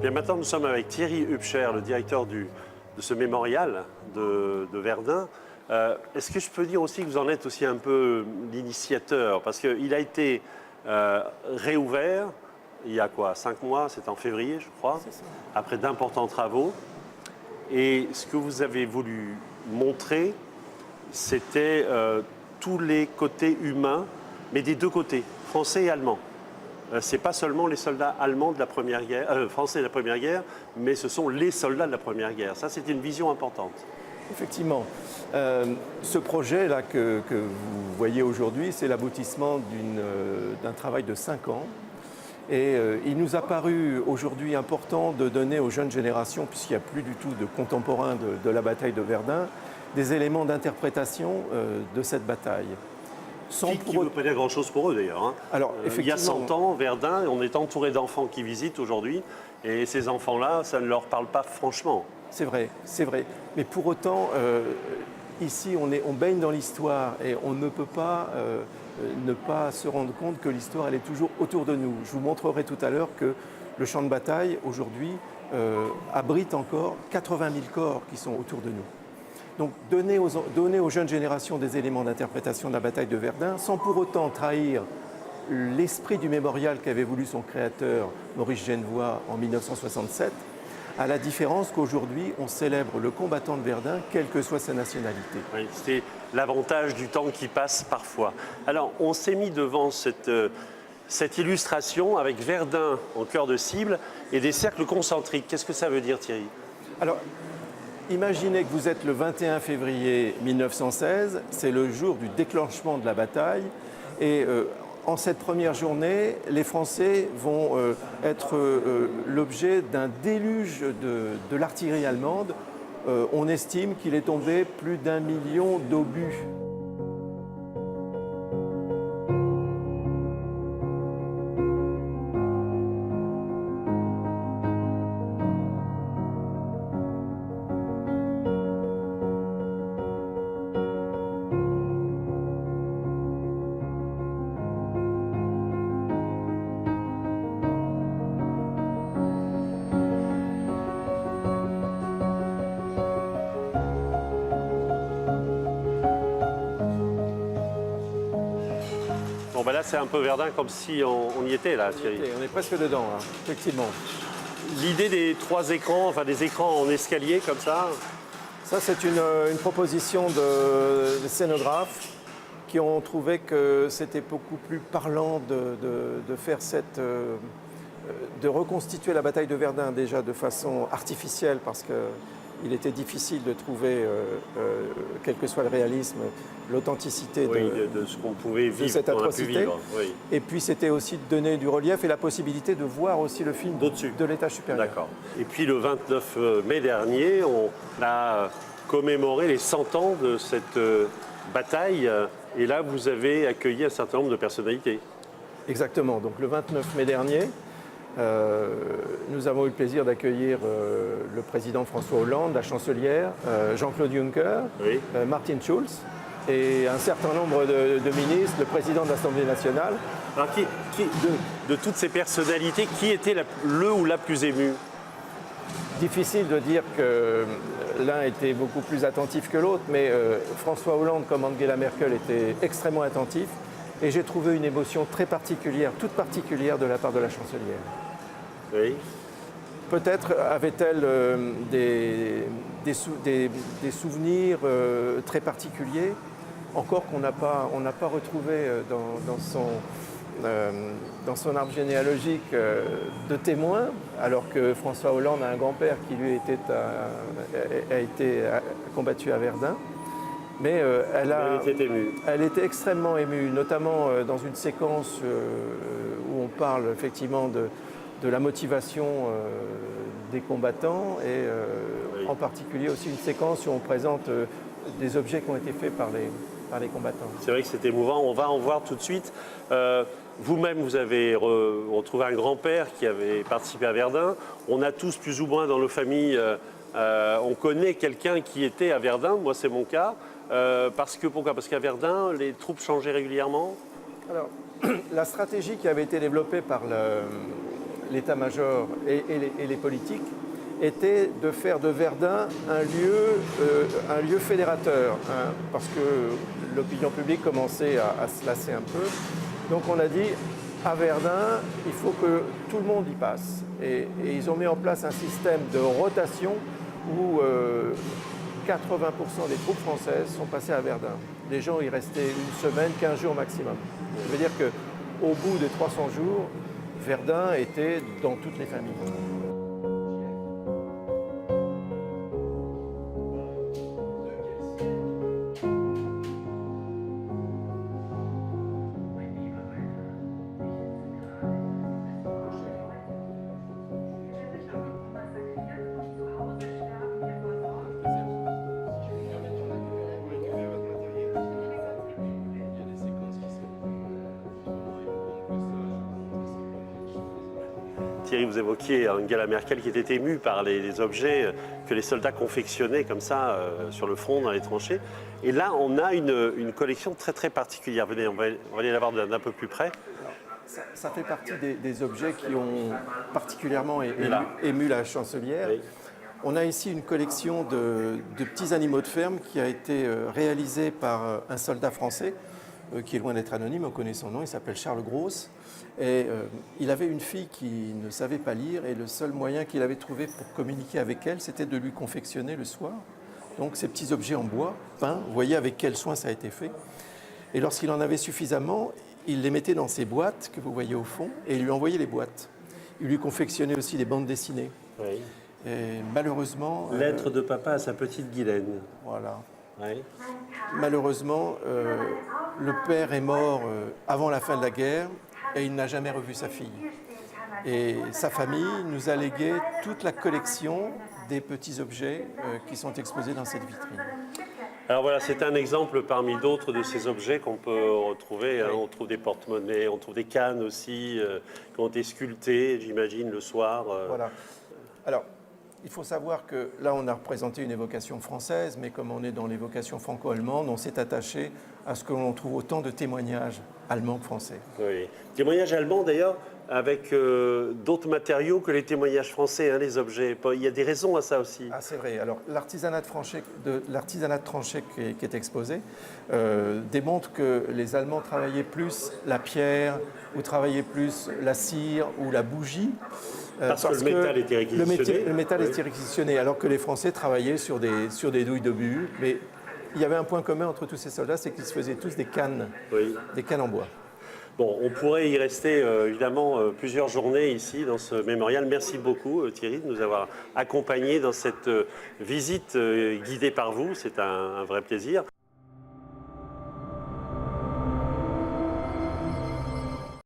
Bien, maintenant, nous sommes avec Thierry Hubscher, le directeur de ce mémorial de Verdun. Est-ce que je peux dire aussi que vous en êtes aussi un peu l'initiateur? Parce qu'il a été réouvert il y a quoi, 5 mois, c'était en février, je crois, après d'importants travaux. Et ce que vous avez voulu montrer, c'était tous les côtés humains, mais des deux côtés, français et allemand. C'est pas seulement les soldats allemands de la Première Guerre, français de la Première Guerre, mais ce sont les soldats de la Première Guerre. Ça, c'était une vision importante. Effectivement. Ce projet-là que vous voyez aujourd'hui, c'est l'aboutissement d'un travail de 5 ans. Et il nous a paru aujourd'hui important de donner aux jeunes générations, puisqu'il n'y a plus du tout de contemporains de la bataille de Verdun, des éléments d'interprétation de cette bataille. Qui ne veut pas dire grand-chose pour eux d'ailleurs. Hein. Alors, il y a 100 ans, Verdun, on est entouré d'enfants qui visitent aujourd'hui, et ces enfants-là, ça ne leur parle pas franchement. C'est vrai, c'est vrai. Mais pour autant, ici, on baigne dans l'histoire et on ne peut pas ne pas se rendre compte que l'histoire, elle est toujours autour de nous. Je vous montrerai tout à l'heure que le champ de bataille, aujourd'hui, abrite encore 80 000 corps qui sont autour de nous. Donc donner aux jeunes générations des éléments d'interprétation de la bataille de Verdun, sans pour autant trahir l'esprit du mémorial qu'avait voulu son créateur, Maurice Genevoix, en 1967, à la différence qu'aujourd'hui, on célèbre le combattant de Verdun, quelle que soit sa nationalité. Oui, c'est l'avantage du temps qui passe parfois. Alors, on s'est mis devant cette illustration avec Verdun en cœur de cible et des cercles concentriques. Qu'est-ce que ça veut dire, Thierry? Alors, imaginez que vous êtes le 21 février 1916, c'est le jour du déclenchement de la bataille, et en cette première journée, les Français vont être l'objet d'un déluge de l'artillerie allemande. On estime qu'il est tombé plus d'1 million d'obus. Bon, ben là, c'est un peu Verdun comme si on y était, là, Thierry. On est presque dedans, hein, effectivement. L'idée des 3 écrans, enfin des écrans en escalier comme ça. Ça, c'est une proposition de scénographes qui ont trouvé que c'était beaucoup plus parlant de faire de reconstituer la bataille de Verdun déjà de façon artificielle, parce qu'il était difficile de trouver, quel que soit le réalisme, l'authenticité de ce qu'on pouvait vivre, de cette atrocité. Oui. Et puis c'était aussi de donner du relief et la possibilité de voir aussi le film de l'étage supérieur. D'accord. Et puis le 29 mai dernier, on a commémoré les 100 ans de cette bataille. Et là, vous avez accueilli un certain nombre de personnalités. Exactement. Donc le 29 mai dernier, nous avons eu le plaisir d'accueillir le président François Hollande, la chancelière, Jean-Claude Juncker, Oui. Martin Schulz et un certain nombre de ministres, le président de l'Assemblée nationale. Alors, de toutes ces personnalités, qui était le ou la plus émue? Difficile de dire que l'un était beaucoup plus attentif que l'autre, mais François Hollande comme Angela Merkel étaient extrêmement attentifs. Et j'ai trouvé une émotion très particulière, toute particulière de la part de la chancelière. Oui. Peut-être avait-elle des souvenirs très particuliers, encore qu'on n'a pas retrouvé dans son arbre généalogique de témoins, alors que François Hollande a un grand-père qui lui a combattu à Verdun. Mais elle était extrêmement émue, notamment dans une séquence où on parle effectivement de la motivation des combattants et en particulier aussi une séquence où on présente des objets qui ont été faits par les combattants. C'est vrai que c'est émouvant, on va en voir tout de suite. Vous-même, vous avez retrouvé un grand-père qui avait participé à Verdun. On a tous plus ou moins dans nos familles, on connaît quelqu'un qui était à Verdun, moi c'est mon cas. Pourquoi? Parce qu'à Verdun, les troupes changeaient régulièrement? Alors, la stratégie qui avait été développée par l'état-major et les politiques était de faire de Verdun un lieu fédérateur, hein, parce que l'opinion publique commençait à se lasser un peu. Donc on a dit, à Verdun, il faut que tout le monde y passe. Et ils ont mis en place un système de rotation où 80% des troupes françaises sont passées à Verdun. Les gens y restaient une semaine, 15 jours maximum. Ça veut dire qu'au bout de 300 jours, Verdun était dans toutes les familles. Thierry, vous évoquiez Angela Merkel qui était émue par les objets que les soldats confectionnaient comme ça sur le front, dans les tranchées. Et là, on a une collection très très particulière. Venez, on va aller la voir d'un peu plus près. Ça fait partie des objets qui ont particulièrement ému la chancelière. Oui. On a ici une collection de petits animaux de ferme qui a été réalisée par un soldat français qui est loin d'être anonyme, on connaît son nom, il s'appelle Charles Gross. Et il avait une fille qui ne savait pas lire et le seul moyen qu'il avait trouvé pour communiquer avec elle, c'était de lui confectionner le soir. Donc ces petits objets en bois, peints, vous voyez avec quel soin ça a été fait. Et lorsqu'il en avait suffisamment, il les mettait dans ces boîtes que vous voyez au fond et il lui envoyait les boîtes. Il lui confectionnait aussi des bandes dessinées. Oui. Et malheureusement... Lettre de papa à sa petite Guylaine. Voilà. Oui. Malheureusement, le père est mort avant la fin de la guerre et il n'a jamais revu sa fille. Et sa famille nous a légué toute la collection des petits objets qui sont exposés dans cette vitrine. Alors voilà, c'est un exemple parmi d'autres de ces objets qu'on peut retrouver. Hein. On trouve des porte-monnaies, on trouve des cannes aussi qui ont été sculptées, j'imagine, le soir. Voilà. Alors, il faut savoir que là, on a représenté une évocation française, mais comme on est dans l'évocation franco-allemande, on s'est attaché à ce que l'on trouve autant de témoignages allemands que français. Oui, témoignages allemands d'ailleurs, avec d'autres matériaux que les témoignages français, hein, les objets. Il y a des raisons à ça aussi. Ah, c'est vrai. Alors, l'artisanat de tranchée qui est exposé démontre que les Allemands travaillaient plus la pierre, ou travaillaient plus la cire ou la bougie. Parce que le métal était réquisitionné. Le métal était réquisitionné, alors que les Français travaillaient sur des douilles d'obus. Mais il y avait un point commun entre tous ces soldats, c'est qu'ils se faisaient tous des cannes en bois. Bon, on pourrait y rester évidemment plusieurs journées ici dans ce mémorial. Merci beaucoup Thierry de nous avoir accompagnés dans cette visite guidée par vous. C'est un vrai plaisir.